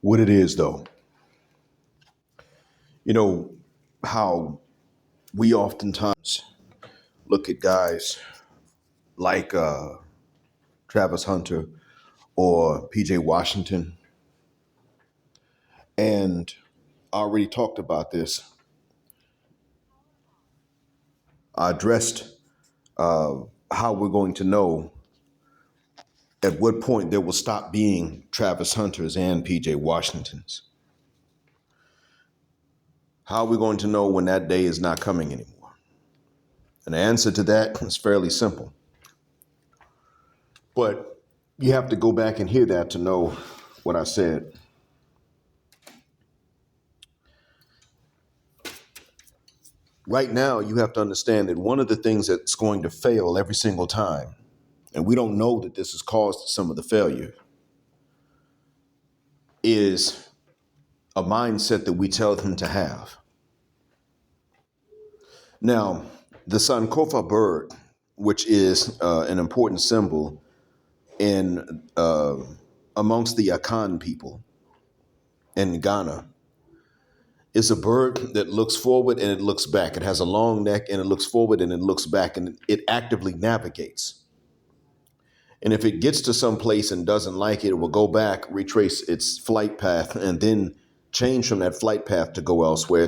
what it is, though. You know, how we oftentimes look at guys like Travis Hunter or PJ Washington, and I already talked about this. I addressed how we're going to know at what point there will stop being Travis Hunters and PJ Washingtons. How are we going to know when that day is not coming anymore? And the answer to that is fairly simple. But you have to go back and hear that to know what I said. Right now, you have to understand that one of the things that's going to fail every single time, and we don't know that this has caused some of the failure, is a mindset that we tell them to have. Now, the S Kofa Bird, which is an important symbol in amongst the Akan people in Ghana, is a bird that looks forward and it looks back. It has a long neck and it looks forward and it looks back, and it actively navigates. And if it gets to some place and doesn't like it, it will go back, retrace its flight path, and then change from that flight path to go elsewhere.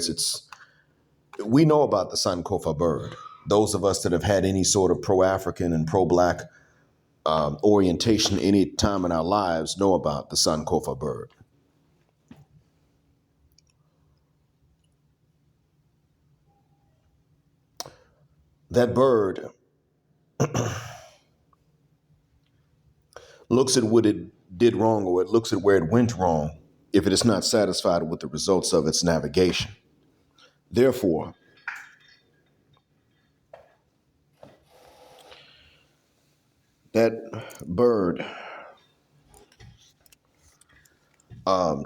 We know about the S Kofa Bird. Those of us that have had any sort of pro-African and pro-Black orientation any time in our lives know about the S Kofa Bird. That bird looks at what it did wrong, or it looks at where it went wrong if it is not satisfied with the results of its navigation. Therefore, that bird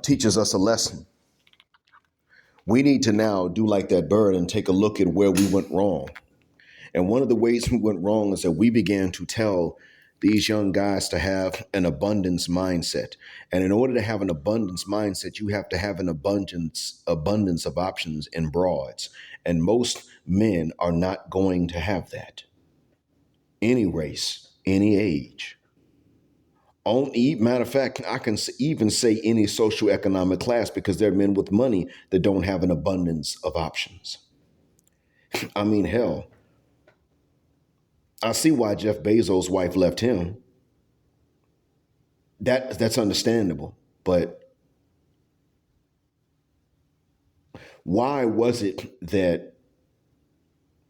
teaches us a lesson. We need to now do like that bird and take a look at where we went wrong. And one of the ways we went wrong is that we began to tell these young guys to have an abundance mindset. And in order to have an abundance mindset, you have to have an abundance of options and broads. And most men are not going to have that. Any race, any age. Matter of fact, I can even say any socioeconomic class, because there are men with money that don't have an abundance of options. I mean, hell, I see why Jeff Bezos' wife left him. That's understandable. But why was it that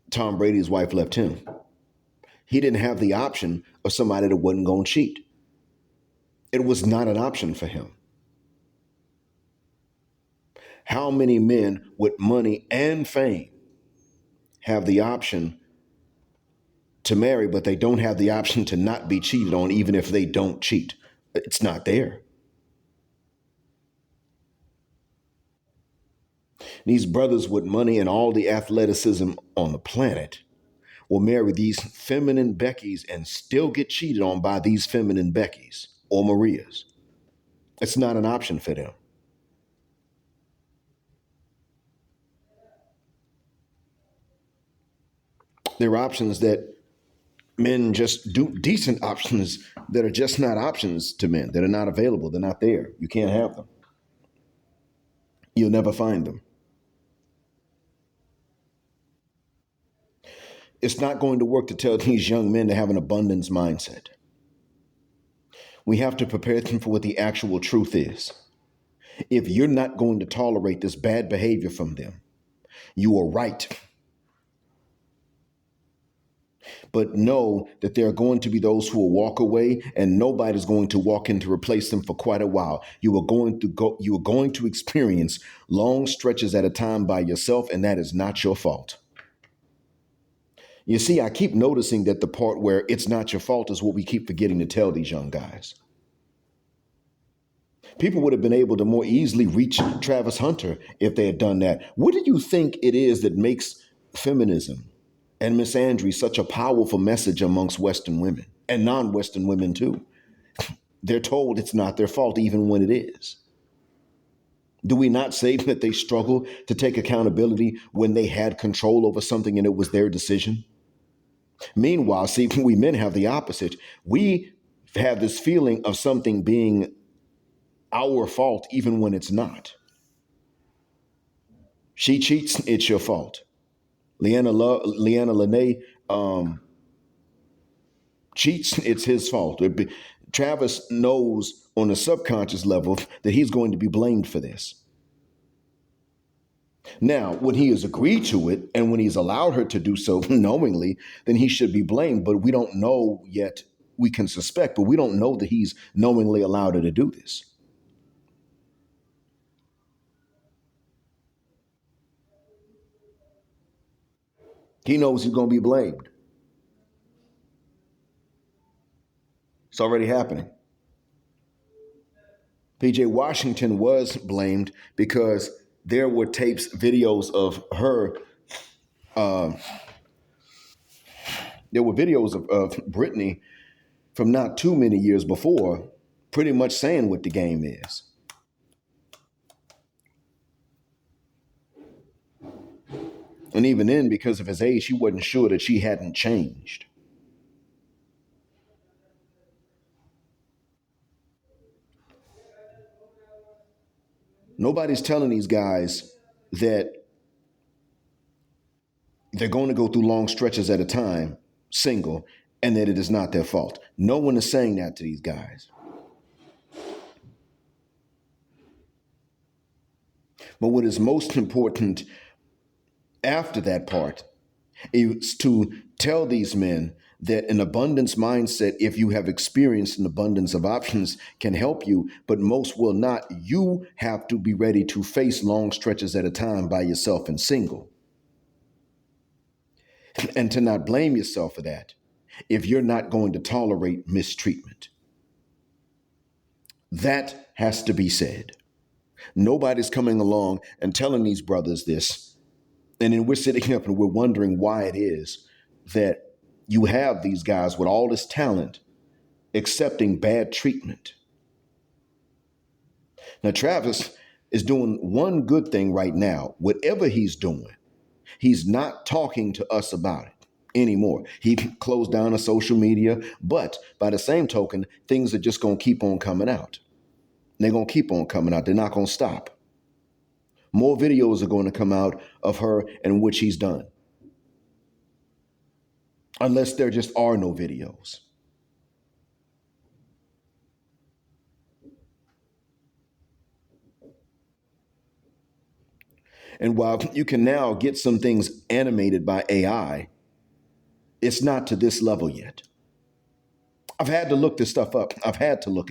Tom Brady's wife left him? He didn't have the option of somebody that wasn't going to cheat. It was not an option for him. How many men with money and fame have the option to marry, but they don't have the option to not be cheated on, even if they don't cheat? It's not there. These brothers with money and all the athleticism on the planet will marry these feminine Beckys and still get cheated on by these feminine Beckys or Marias. It's not an option for them. There are options that men just do, decent options that are just not options to men, that are not available. They're not there. You can't have them. You'll never find them. It's not going to work to tell these young men to have an abundance mindset. We have to prepare them for what the actual truth is. If you're not going to tolerate this bad behavior from them, you are right. But know that there are going to be those who will walk away, and nobody's going to walk in to replace them for quite a while. You are going to experience long stretches at a time by yourself, and that is not your fault. You see, I keep noticing that the part where it's not your fault is what we keep forgetting to tell these young guys. People would have been able to more easily reach Travis Hunter if they had done that. What do you think it is that makes feminism and misandry such a powerful message amongst Western women and non-Western women too? They're told it's not their fault, even when it is. Do we not say that they struggle to take accountability when they had control over something and it was their decision? Meanwhile, see, we men have the opposite. We have this feeling of something being our fault even when it's not. She cheats, it's your fault. Leanna Lene cheats, it's his fault. Travis knows on a subconscious level that he's going to be blamed for this. Now, when he has agreed to it and when he's allowed her to do so knowingly, then he should be blamed. But we don't know yet. We can suspect, but we don't know that he's knowingly allowed her to do this. He knows he's going to be blamed. It's already happening. PJ Washington was blamed because there were tapes, videos of her. Uh, there were videos of Brittany from not too many years before, pretty much saying what the game is. And even then, because of his age, he wasn't sure that she hadn't changed. Nobody's telling these guys that they're going to go through long stretches at a time, single, and that it is not their fault. No one is saying that to these guys. But what is most important after that part is to tell these men that an abundance mindset, if you have experienced an abundance of options, can help you, but most will not. You have to be ready to face long stretches at a time by yourself and single. And to not blame yourself for that if you're not going to tolerate mistreatment. That has to be said. Nobody's coming along and telling these brothers this. And then we're sitting up and we're wondering why it is that you have these guys with all this talent accepting bad treatment. Now, Travis is doing one good thing right now. Whatever he's doing, he's not talking to us about it anymore. He closed down the social media, but by the same token, things are just going to keep on coming out. They're going to keep on coming out. They're not going to stop. More videos are going to come out of her and which he's done. Unless there just are no videos. And while you can now get some things animated by AI, it's not to this level yet. I've had to look this stuff up. I've had to look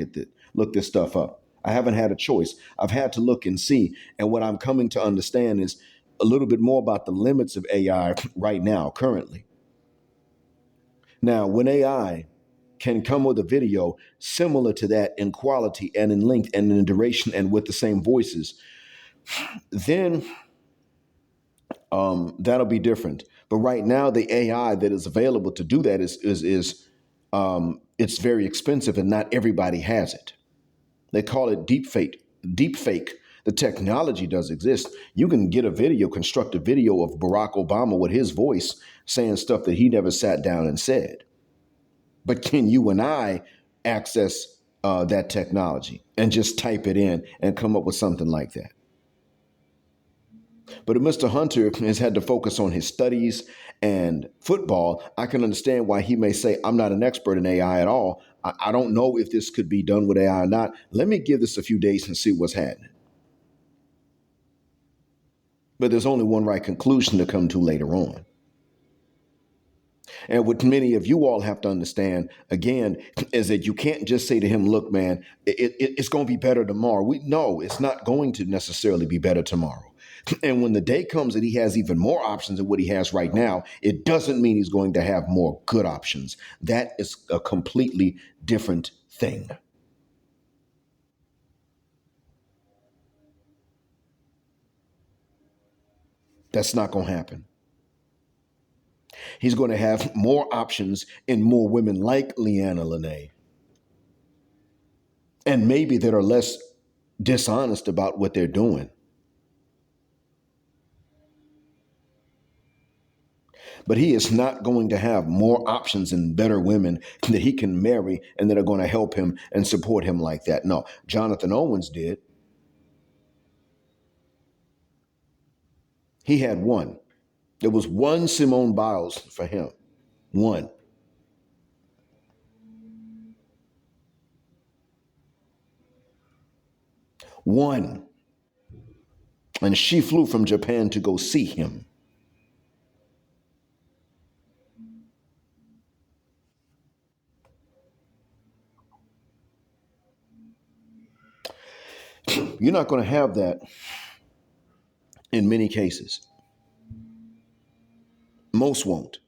this stuff up. I haven't had a choice. I've had to look and see. And what I'm coming to understand is a little bit more about the limits of AI right now, currently. Now, when AI can come with a video similar to that in quality and in length and in duration and with the same voices, then that'll be different. But right now, the AI that is available to do that is it's very expensive, and not everybody has it. They call it deep fake. Deep fake. The technology does exist. You can get a video, construct a video of Barack Obama with his voice saying stuff that he never sat down and said. But can you and I access that technology and just type it in and come up with something like that? But if Mr. Hunter has had to focus on his studies and football, I can understand why he may say, I'm not an expert in AI at all. I don't know if this could be done with AI or not. Let me give this a few days and see what's happening. But there's only one right conclusion to come to later on. And what many of you all have to understand, again, is that you can't just say to him, look, man, it's going to be better tomorrow. No, it's not going to necessarily be better tomorrow. And when the day comes that he has even more options than what he has right now, it doesn't mean he's going to have more good options. That is a completely different thing. That's not going to happen. He's going to have more options and more women like Leanna Lene. And maybe that are less dishonest about what they're doing. But he is not going to have more options and better women that he can marry and that are going to help him and support him like that. No, Jonathan Owens did. He had one. There was one Simone Biles for him. One. One. And she flew from Japan to go see him. You're not going to have that in many cases. Most won't.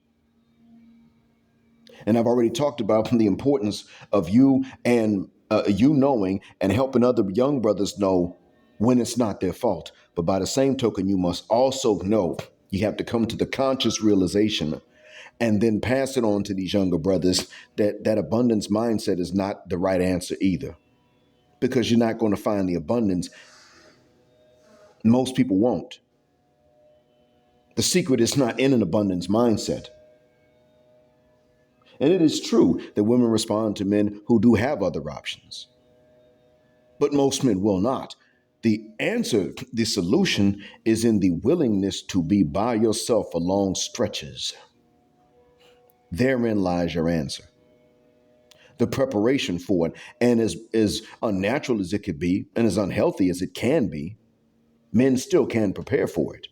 And I've already talked about the importance of you and you knowing and helping other young brothers know when it's not their fault. But by the same token, you must also know you have to come to the conscious realization and then pass it on to these younger brothers that that abundance mindset is not the right answer either. Because you're not going to find the abundance. Most people won't. The secret is not in an abundance mindset. And it is true that women respond to men who do have other options, but most men will not. The answer, the solution is in the willingness to be by yourself for long stretches. Therein lies your answer. The preparation for it, and as unnatural as it could be, and as unhealthy as it can be, men still can prepare for it.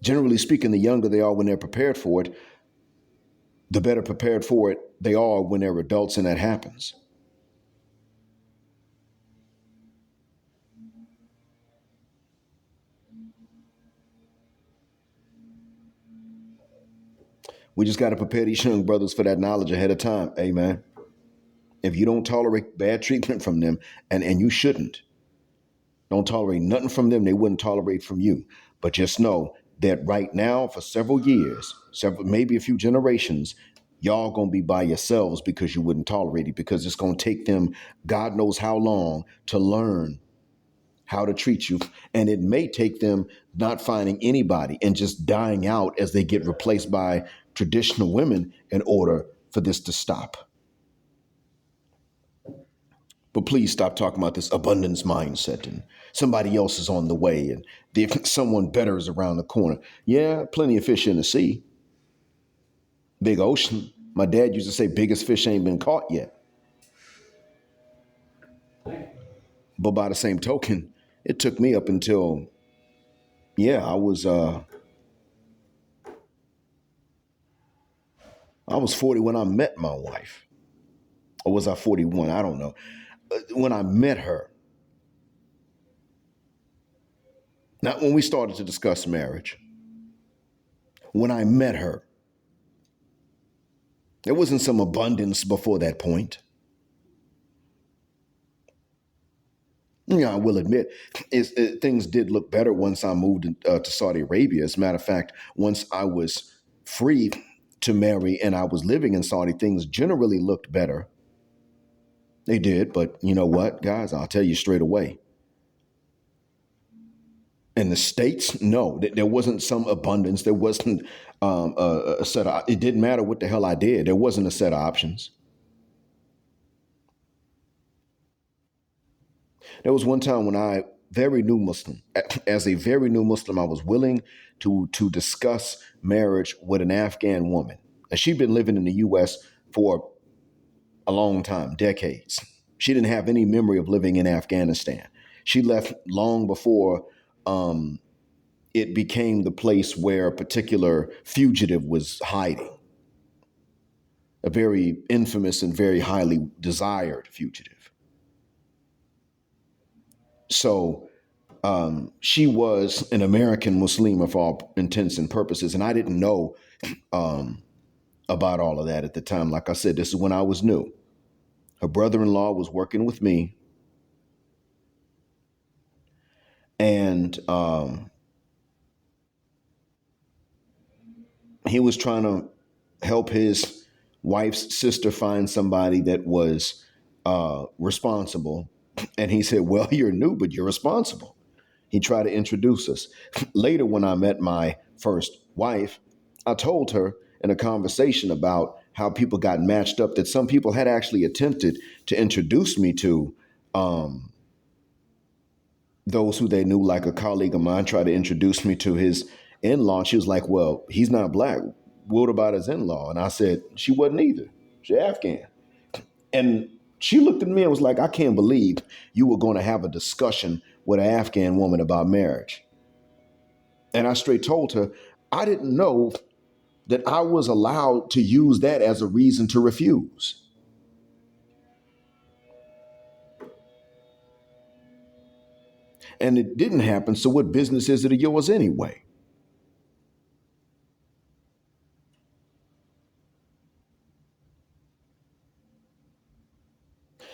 Generally speaking, the younger they are when they're prepared for it, the better prepared for it they are when they're adults and that happens. We just got to prepare these young brothers for that knowledge ahead of time. Amen. If you don't tolerate bad treatment from them, and you shouldn't, don't tolerate nothing from them, they wouldn't tolerate from you. But just know that right now, for several years, several maybe a few generations, y'all gonna be by yourselves because you wouldn't tolerate it, because it's gonna take them God knows how long to learn how to treat you. And it may take them not finding anybody and just dying out as they get replaced by traditional women in order for this to stop. But please stop talking about this abundance mindset and somebody else is on the way and someone better is around the corner. Yeah, plenty of fish in the sea, big ocean. My dad used to say biggest fish ain't been caught yet. But by the same token, it took me up until, yeah, I was 40 when I met my wife. Or was I 41? I don't know. When I met her, not when we started to discuss marriage, when I met her, there wasn't some abundance before that point. Yeah, I will admit, things did look better once I moved to Saudi Arabia. As a matter of fact, once I was free to marry and I was living in Saudi, things generally looked better. They did, but you know what, guys? I'll tell you straight away. In the States, no, there wasn't some abundance. There wasn't a set of, it didn't matter what the hell I did. There wasn't a set of options. There was one time when very new Muslim, as a very new Muslim, I was willing to discuss marriage with an Afghan woman. And she'd been living in the US for a long time, decades. She didn't have any memory of living in Afghanistan. She left long before it became the place where a particular fugitive was hiding, a very infamous and very highly desired fugitive. So she was an American Muslim for all intents and purposes, and I didn't know about all of that at the time. Like I said, this is when I was new. Her brother-in-law was working with me, and he was trying to help his wife's sister finds somebody that was responsible. And he said, well, you're new, but you're responsible. He tried to introduce us. Later, when I met my first wife, I told her in a conversation about how people got matched up, that some people had actually attempted to introduce me to those who they knew, like a colleague of mine tried to introduce me to his in-law. She was like, well, he's not black. What about his in-law? And I said, she wasn't either. She's Afghan. And she looked at me and was like, I can't believe you were going to have a discussion with an Afghan woman about marriage. And I straight told her, I didn't know that I was allowed to use that as a reason to refuse. And it didn't happen. So what business is it of yours anyway?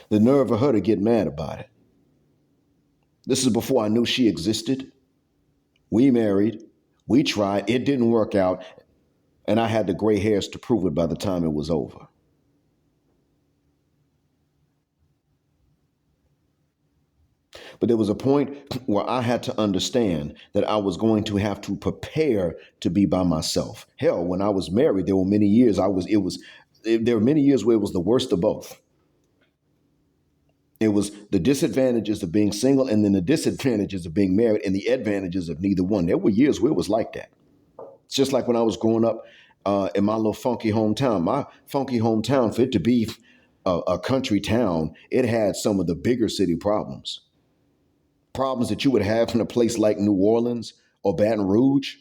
The nerve of her to get mad about it. This is before I knew she existed. We married. We tried. It didn't work out. And I had the gray hairs to prove it by the time it was over. But there was a point where I had to understand that I was going to have to prepare to be by myself. Hell, when I was married, there were many years there were many years where it was the worst of both. It was the disadvantages of being single and then the disadvantages of being married and the advantages of neither one. There were years where it was like that. It's just like when I was growing up in my little funky hometown. My funky hometown, for it to be a country town, it had some of the bigger city problems. Problems that you would have in a place like New Orleans or Baton Rouge,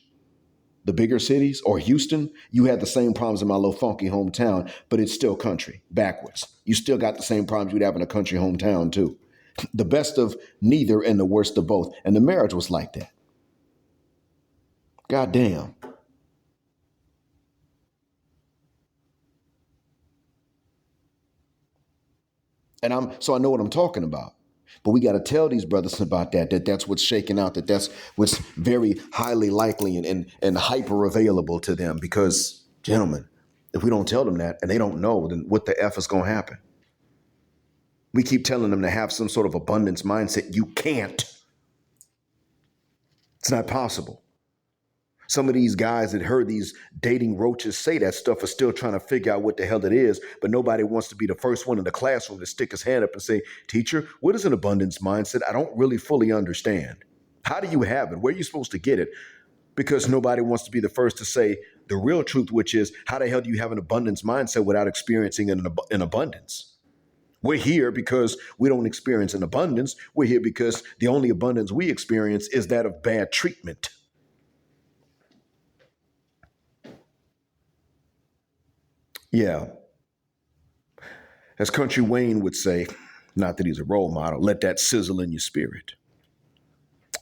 the bigger cities, or Houston. You had the same problems in my little funky hometown, but it's still country, backwards. You still got the same problems you'd have in a country hometown too. The best of neither and the worst of both. And the marriage was like that. God damn. So I know what I'm talking about. But we got to tell these brothers about that's what's shaking out, that's what's very highly likely and hyper available to them. Because, gentlemen, if we don't tell them that and they don't know, then what the F is going to happen? We keep telling them to have some sort of abundance mindset. You can't. It's not possible. Some of these guys that heard these dating roaches say that stuff are still trying to figure out what the hell it is, but nobody wants to be the first one in the classroom to stick his hand up and say, teacher, what is an abundance mindset? I don't really fully understand. How do you have it? Where are you supposed to get it? Because nobody wants to be the first to say the real truth, which is, how the hell do you have an abundance mindset without experiencing an abundance? We're here because we don't experience an abundance. We're here because the only abundance we experience is that of bad treatment. Yeah. As Country Wayne would say, not that he's a role model, let that sizzle in your spirit.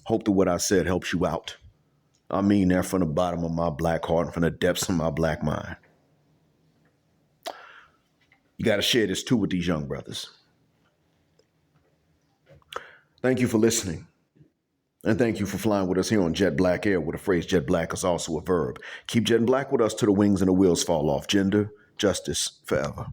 Hope that what I said helps you out. I mean that from the bottom of my black heart and from the depths of my black mind. You got to share this too with these young brothers. Thank you for listening. And thank you for flying with us here on Jet Black Air, where the phrase jet black is also a verb. Keep jetting black with us till the wings and the wheels fall off. Gender, justice, forever.